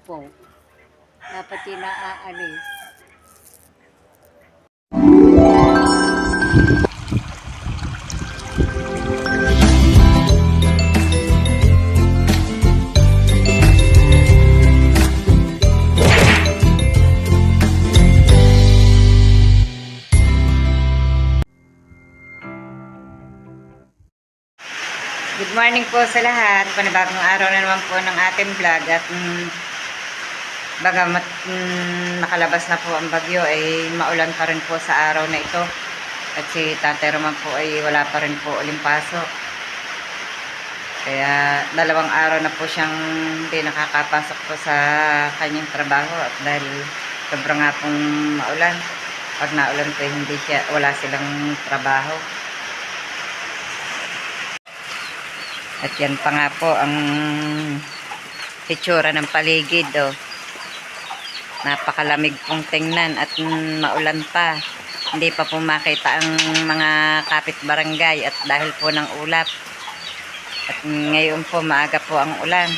po. Dapat inaaalis. Good morning po sa lahat. Panibagong araw na naman po ng ating vlog at bagamat nakalabas na po ang bagyo ay maulan pa rin po sa araw na ito. At si Tatay Roman po ay wala pa rin po uling pasok. Kaya dalawang araw na po siyang hindi nakakapasok po sa kanyang trabaho at dahil sobrang nga pong maulan. Pag naulan po wala silang trabaho. At yan pa nga po ang itsura ng paligid. Oh. Napakalamig pong tingnan at maulan pa. Hindi pa po makita ang mga kapitbarangay at dahil po ng ulap. At ngayon po maaga po ang ulan.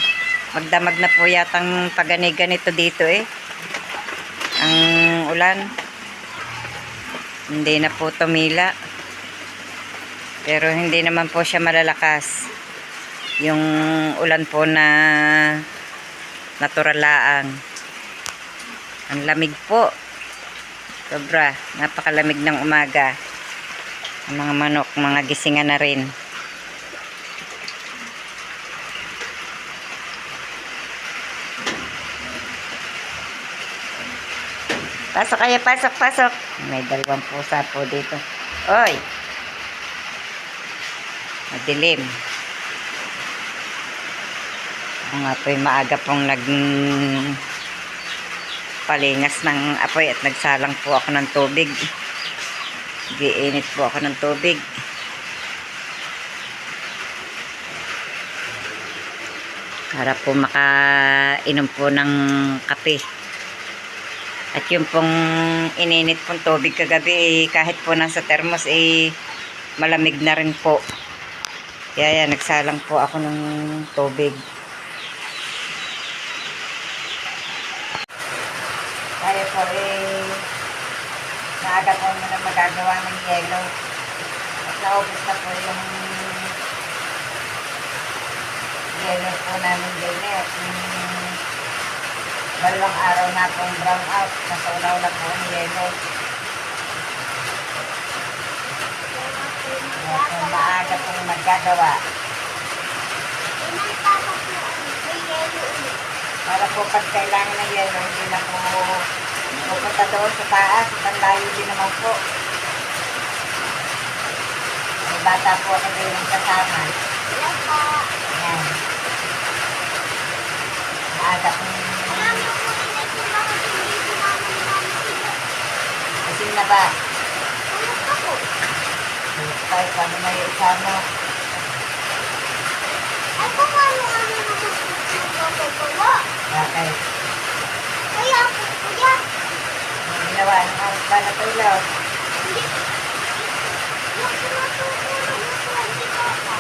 Magdamag na po yatang pagani-ganito dito eh. Ang ulan. Hindi na po tumila. Pero hindi naman po siya malalakas. Yung ulan po na natural laang. Ang lamig po. Sobra. Napakalamig ng umaga. Ang mga manok, mga gisingan na rin. Pasok kayo, pasok, pasok. May dalawang pusa po dito. Oy! Madilim. Ako nga po'y maaga pong palingas ng apoy at nagsalang po ako ng tubig. Giinit po ako ng tubig. Para po makainom po ng kape. At yung pong ininit pong tubig kagabi, kahit po nasa termos, malamig na rin po. Kaya yan, nagsalang po ako ng tubig. Kaya po maaga po na magagawa ng yelo. At naubos na po yung yelo po namin din at dalawang araw na pong brown out. Nasa unaw na po ang yelo. Kaya maaga pong magagawa. Para po pag kailangan ng yelo, hindi na po pupunta doon sa taas. Panlayo din naman po. May bata po ako din yung kasama. Ayan. Maaga pong kasing na ba? Kahit paano may isama. Ako nga ano na magagawa. Bakit? Kaya ako, kuya. May ginawa ng aras ba na tulaw? Hindi. Yung tinutulungan mo ko, hindi ko ako.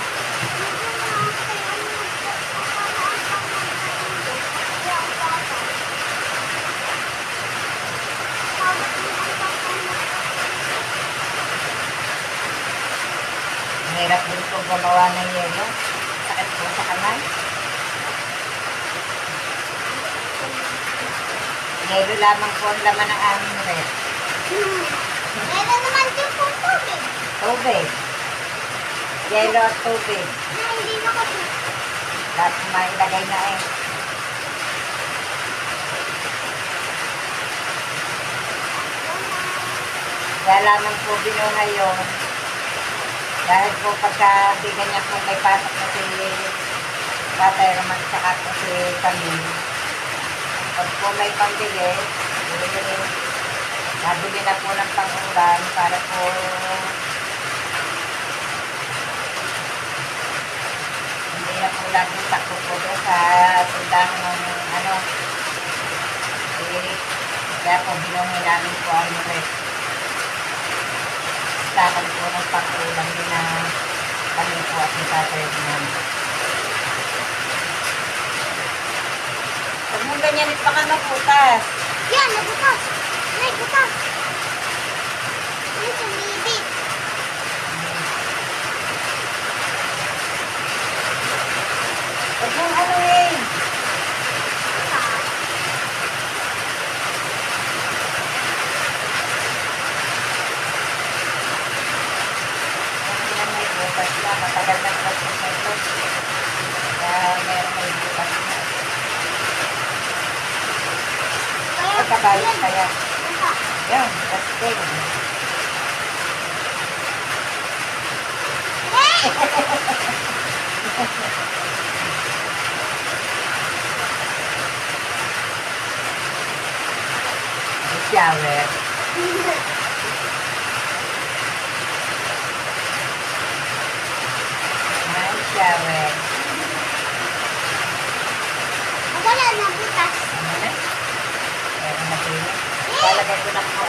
Mahirap din po gumawa ng yelo. Sakit po sa kamay. Yelo lamang po ang laman ng aming rep. Meron naman din pong tubig. Tubig. Yelo at tubig. Na hindi nakatulog. Lahat mailagay na eh. Kaya lamang po binuhay yun. Dahil po pagka bigyan niya po may pasok na si Tatay Roman tsaka po si Camille. Pag po may pambili, nabili na po ng pang-ulan para po hindi na po laging takbo po doon sa tindahan ng kaya po binuhay namin po ang rest. Sakan po ng pang-ulan din na kami po at ni Tatay Roman. Pag Yung ganyan pa ka naputas. Yan, nabutas. Nay, butas. Nay, sumibit. Huwag mong anuhin. Yan may butas na. Matagal na proses na ito. Kaya meron may butas na. Pagkabayos kaya. Yan, testing. Shower. Nice shower. Wala na butas. Ano na? Meron na pinit. Palagay ko lang po.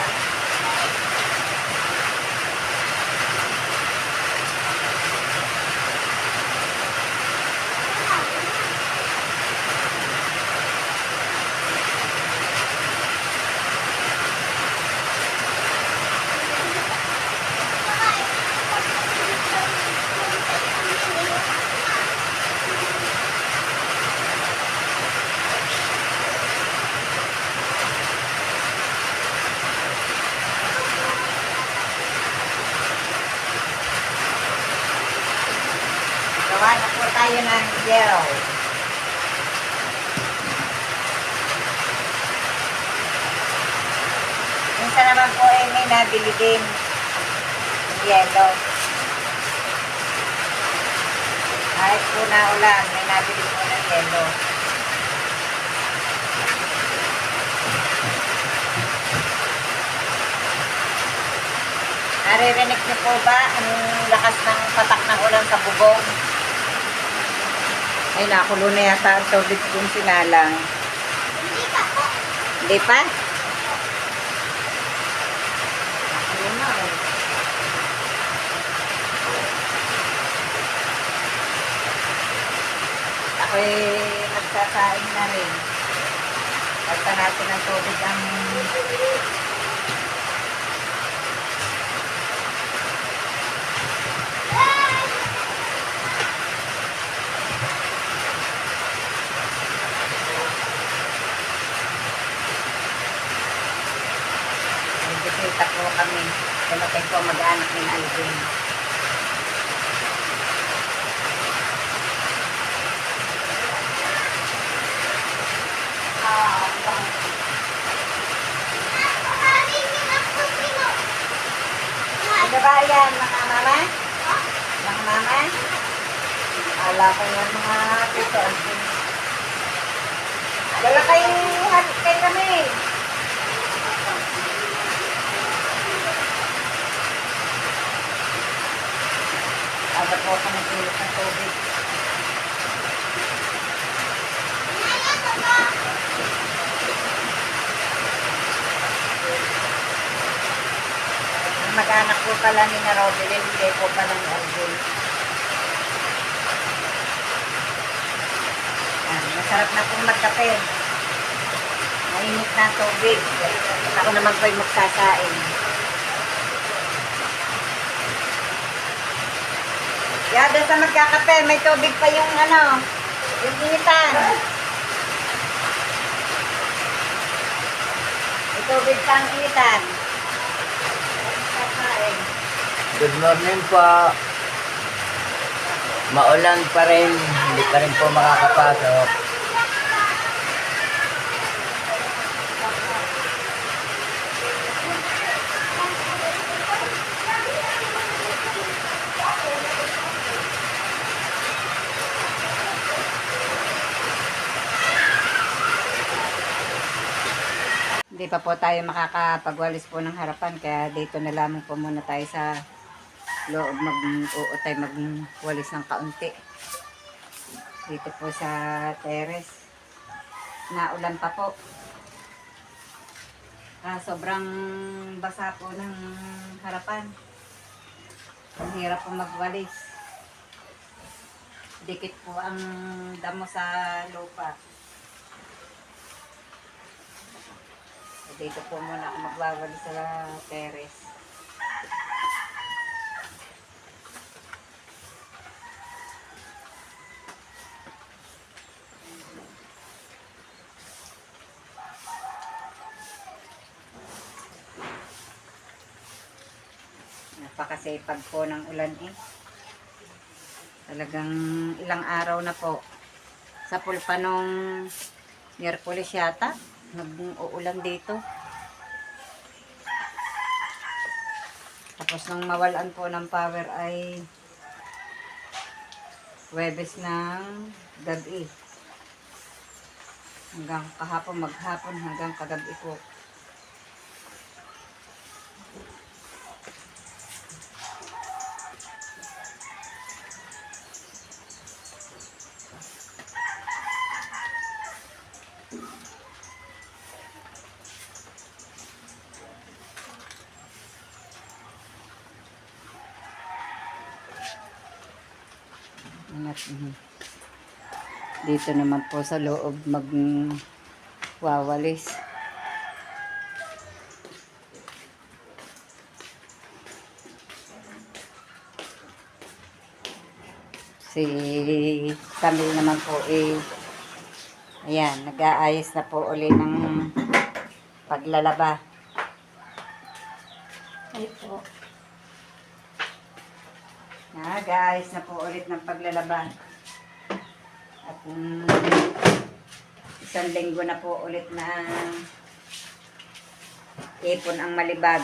Gawa na po tayo ng gel. Minsan naman po ay may nabili din ng yelo. Kahit po na ulan, may nabili po ng yelo. Naririnig niyo po ba ang lakas ng patak ng ulan sa bubong? Ay, nakulo na yata ang tubig kong sinalang. Hindi pa po. Hindi pa? Nakulo na eh. Ako'y nagsasaing na rin. Basta natin ang tubig ang... Nagkikita po kami. Dumating po mag-anak ni Alvin. Ano ba yan, mga mama? Mga mama? Ala ko yan, mga tito. Dala kayo, kay kami. Dapat po kami tulog ng tubig. Ang mag-anak po pala ni na Rodelin, hindi po pala ni Alvin. Masarap na pong magkape. Mainit na tubig. Ako naman po'y magsasain. Yada sa magkakape, may tubig pa yung ano, yung initan. May tubig pa ang initan. Good morning po. Maulan pa rin. Hindi pa rin po makakapasok. Hindi pa po tayo makakapagwalis po ng harapan, kaya dito na lamang po muna tayo sa loob mag-uutay magwalis ng kaunti. Dito po sa terrace. Naulan pa po. Sobrang basa po ng harapan. Ang hirap po magwalis. Dikit po ang damo sa lupa. Dito po muna ako magwawali sa terrace. Napakasipag po ng ulan eh. Talagang ilang araw na po. Sa pulpa nung Miyerkules yata, nag-uulan dito. Tapos nung mawalan po ng power ay Huwebes ng gabi. Hanggang kahapon, maghapon, hanggang kagabi po. Dito naman po sa loob magwawalis. Si Camille naman po ayan, nag-aayos na po uli ng paglalaba. Ay po. Nag-aayos na po ulit ng paglalaba. At isang linggo na po ulit na ipon ang malibag.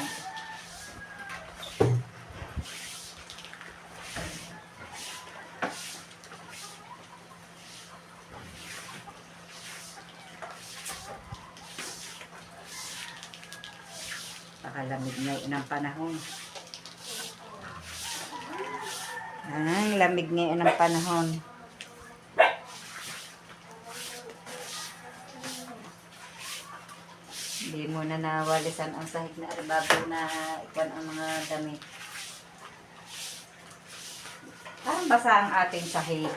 Pakalamig ngayon ang panahon. Ang lamig ngayon ang panahon. Hindi mo na nawalisan ang sahig na bago na ikwan ang mga damit. Parang basa ang ating sahig.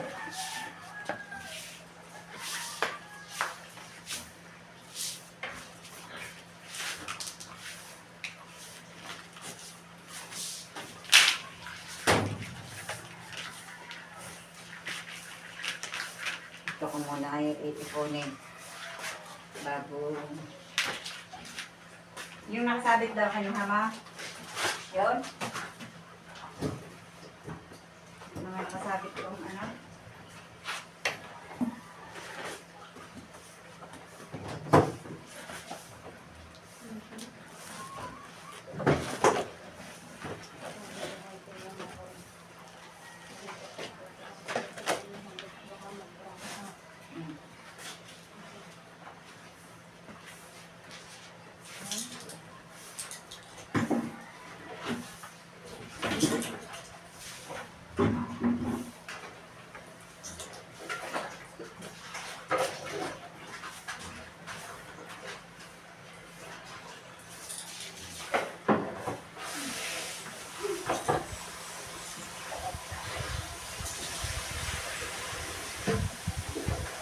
Ito ko muna ay iipunin bago. Yung nakasabit daw kanyang hama. Yun. Yung mga nakasabit kong ano.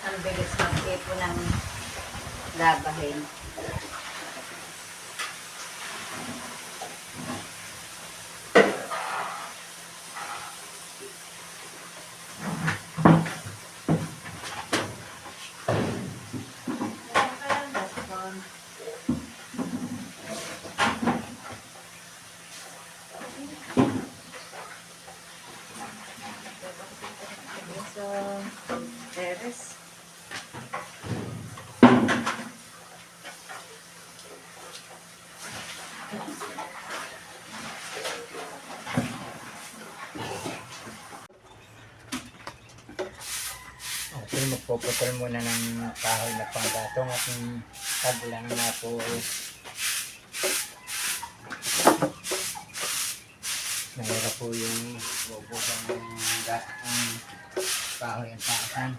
Ang bilis mag-ipo ng labahin. So, terrace. Okay, magpuputol muna ng kahoy na panggatong at taglang na po nahira po yung bubugang ang kahoy ang taasan.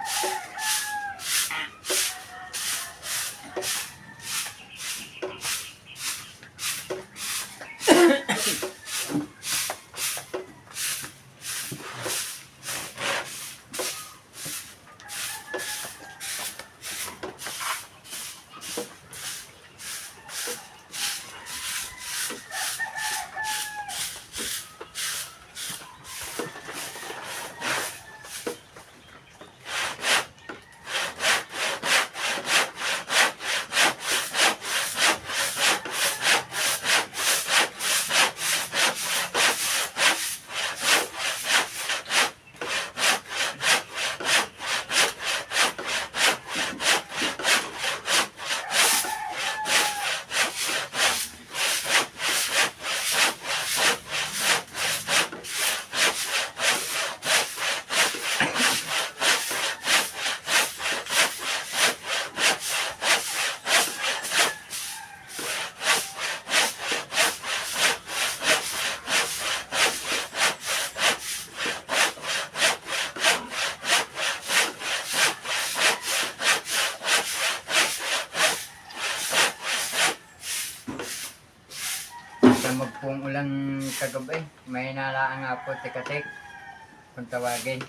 Damag pong ulan kagabi. May nalaan nga po tikatik. Kung tawagin.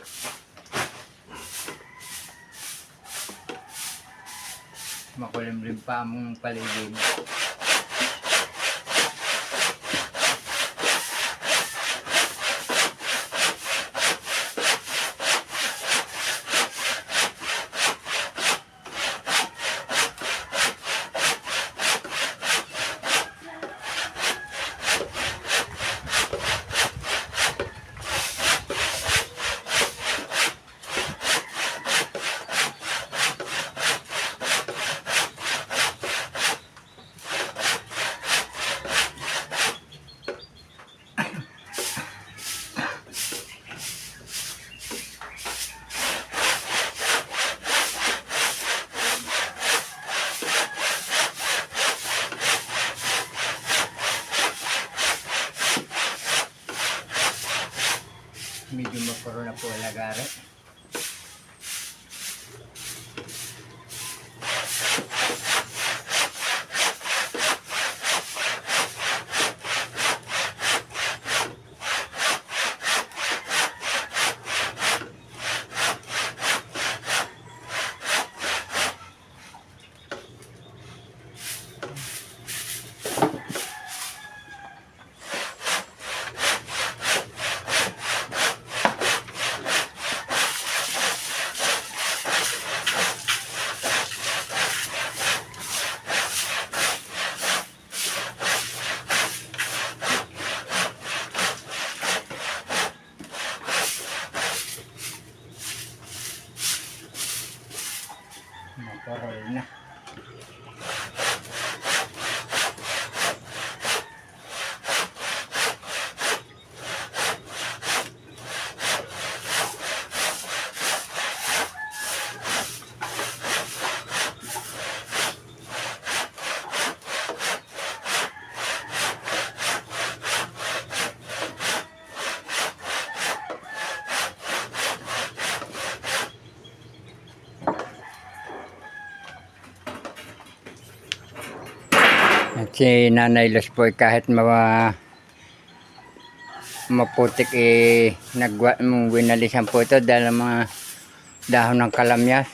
Makulimlim pa ang paligid. Medyo mapuro na po lagari. Maporol na. At si Nanay Luz po kahit maputik winalisan po ito dahil ang mga dahon ng kalamyas.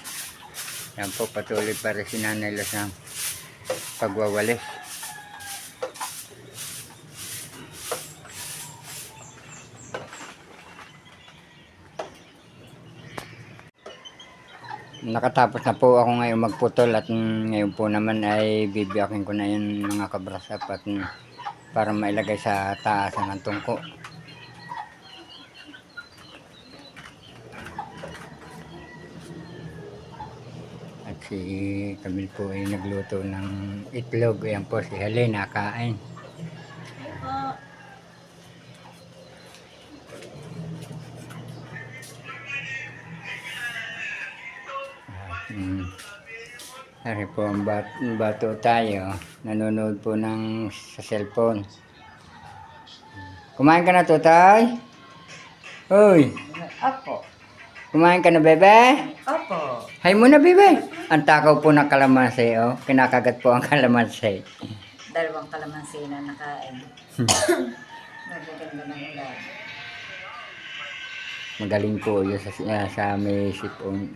Yan po, patuloy pa rin si Nanay Luz ng pagwawalis. Nakatapos na po ako ngayon magputol at ngayon po naman ay bibiyakin ko na yung mga kabrasap at para mailagay sa taasan ng tungko. At si Camille po ay nagluto ng itlog. Ayan po si Helena kain. Hari po ang bato tayo, nanonood po sa cellphone. Kumain ka na, Tutay? Uy! Opo. Kumain ka na, bebe? Opo. Hay mo na, bebe! Ang takaw po ng kalamansi, oh. Kinakagat po ang kalamansi. 2 kalamansi na nakain. Magaganda ng ulan. Magaling po yun sa may sipon.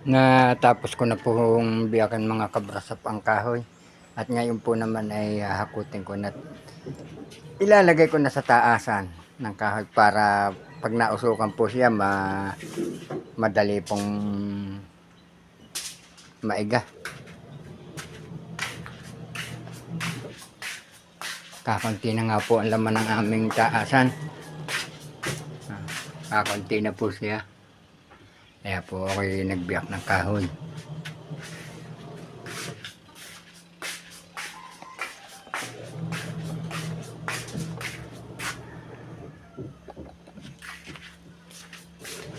Natapos ko na pong biyakan mga kabrasap ang kahoy. At ngayon po naman ay hakutin ko na ilalagay ko na sa taasan ng kahoy para pag nausukan po siya madali pong maiga. Kakunti na nga po ang laman ng aming taasan. Kakunti na po siya. Kaya po ako'y nagbiyak ng kahoy.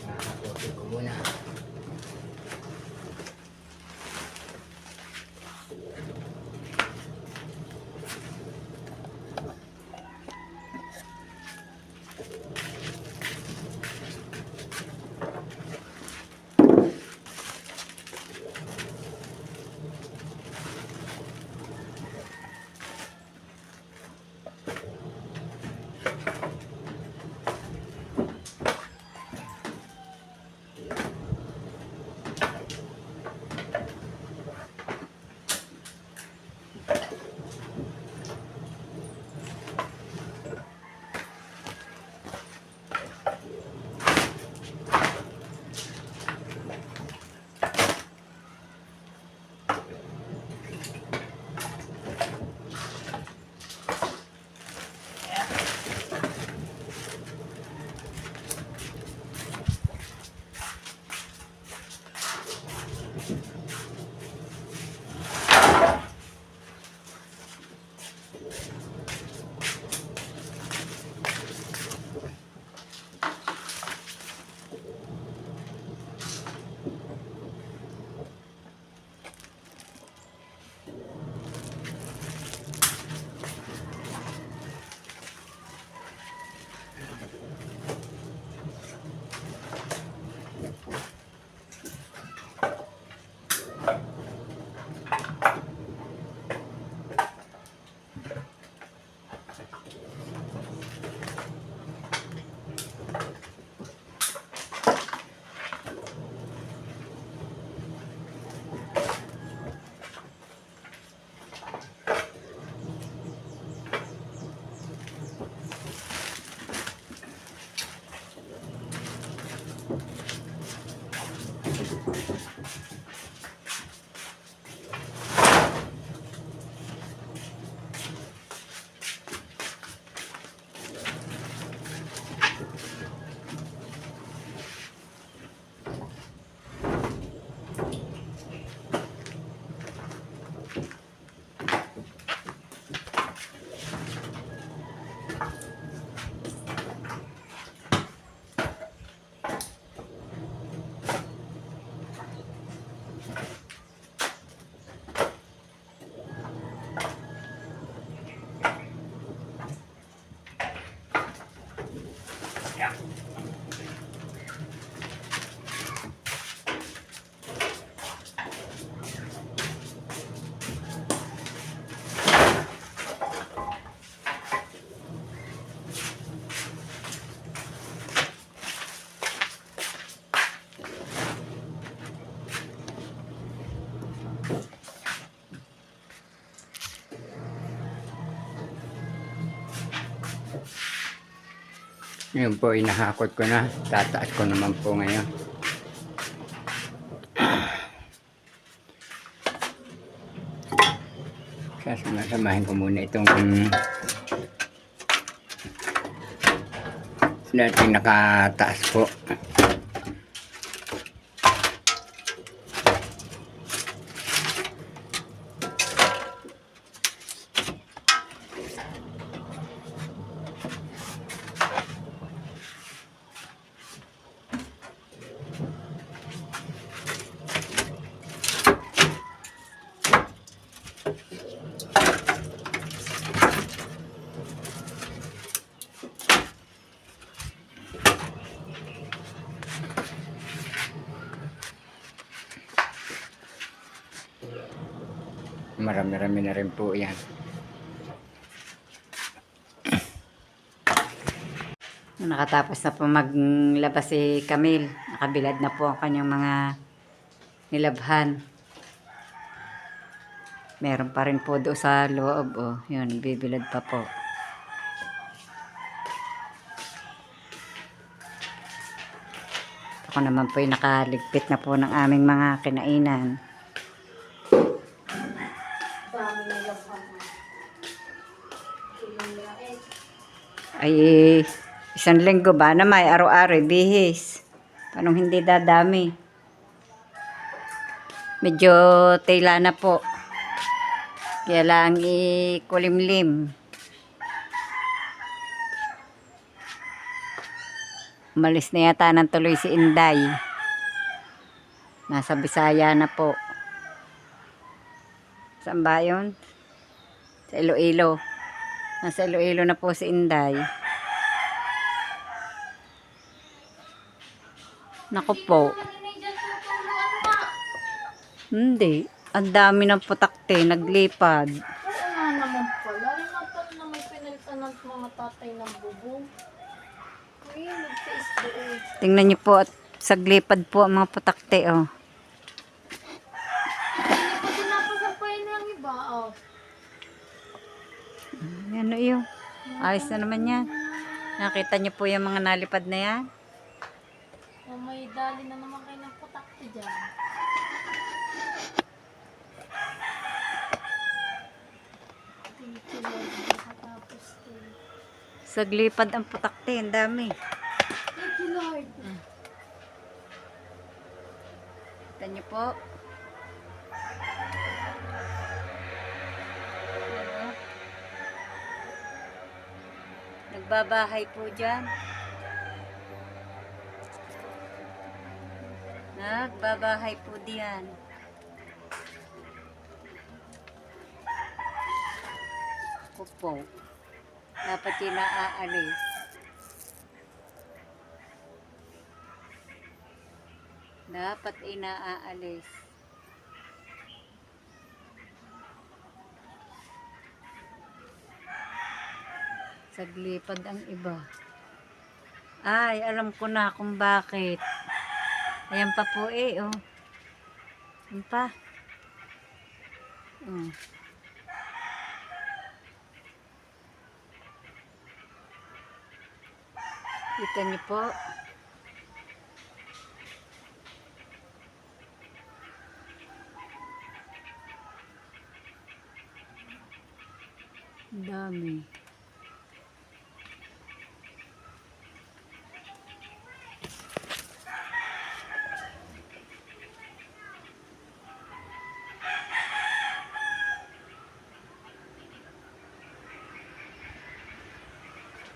Nakakotin ko muna. Yun po, inahakot ko na. Tataas ko naman po ngayon. Sasamahin ko muna itong dating nakataas po. Marami-rami na rin po yan. Nakatapos na po maglabas si Camille. Nakabilad na po ang kanyang mga nilabhan. Meron pa rin po doon sa loob. Oh, yun, bibilad pa po. Ako naman po yung nakaligpit na po ng aming mga kinainan. Dami ng labhan. Ay, isang linggo ba na may araw-araw bihis. Paano hindi dadami? Medyo tila na po. Kaya lang ikulimlim. Umalis na yata ng tuloy si Inday. Nasa Bisaya na po. Saan ba yun? Sa Iloilo. Nasa Iloilo na po si Inday. Naku po. Hindi. Ang dami ng putakte. Naglipad. Oo nga naman pala. Natal na may pinalitan ng mga tatay ng bubong. Ay, nagtiis doon. Tingnan niyo po at saglipad po ang mga putakte. Oh. Hindi pa dinapasapayin ng iba. Oh. Ano yun? Ayos na naman yan. Nakita niyo po yung mga nalipad na yan? Oh, may dali na naman kayo ng putakti dyan. Thank you, Lord. Nakatapos to. Saglipad ang putakte. Ang dami. Thank you, Lord. Kita niyo po. Nagbabahay po dyan. Nagbabahay po diyan. Ako po. Dapat yung naaalis. Dapat inaaalis. Saglipad ang iba. Ay, alam ko na kung bakit. Ayan pa po eh, oh. Ayan pa. Kita niyo po. Ang dami.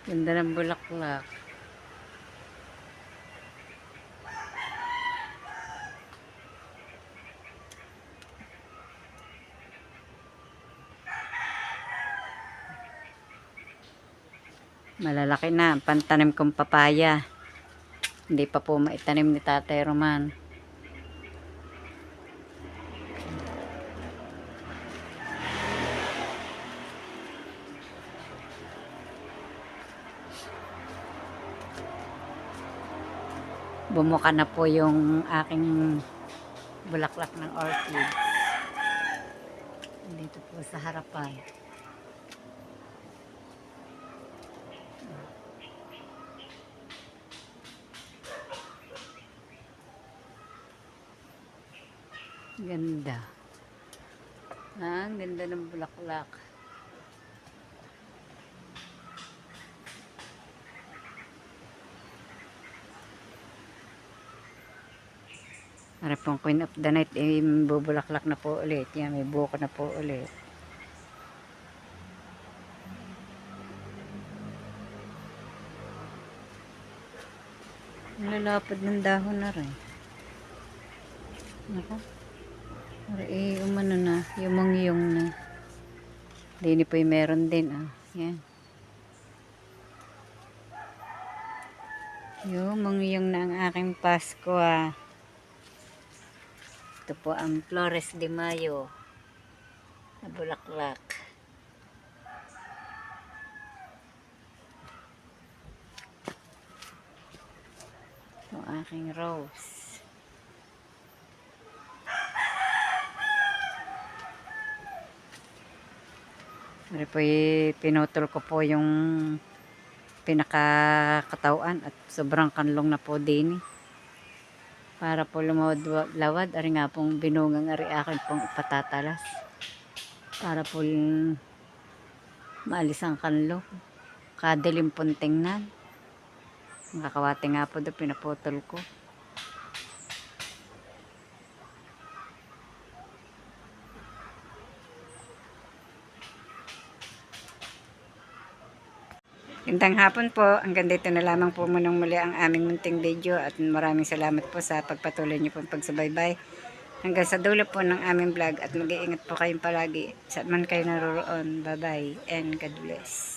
Ganda ng bulaklak. Malalaki na ang pantanim kong papaya. Hindi pa po maitanim ni Tatay Roman. Bumuka na po yung aking bulaklak ng orchid. Dito po sa harapan. Ganda. Ang ganda ng bulaklak. Para pong Queen of the Night, bubulaklak na po ulit. Yan, may buko na po ulit. Lalapad ng dahon na rin. Nako. Umano na. Yung na. Dini po yung meron din. Yan. Yung na ang aking Pasko. Ito po ang Flores de Mayo na bulaklak. Ito ang aking rose. Ari po pinutol ko po yung pinakakatawan at sobrang kanlong na po din. Para po lumawad-lawad, ari nga pong binungang ari akin pong ipatatalas. Para po maalis ang kanlo. Kadilim pong tingnan. Ang kakawate nga po doon, pinaputol ko. Gandang hapon po. Hanggang dito na lamang po munang muli ang aming munting video at maraming salamat po sa pagpatuloy niyo po pagsubaybay. Hanggang sa dulo po ng aming vlog at mag-iingat po kayong palagi. Saan man kayo naroroon. Bye bye and God bless.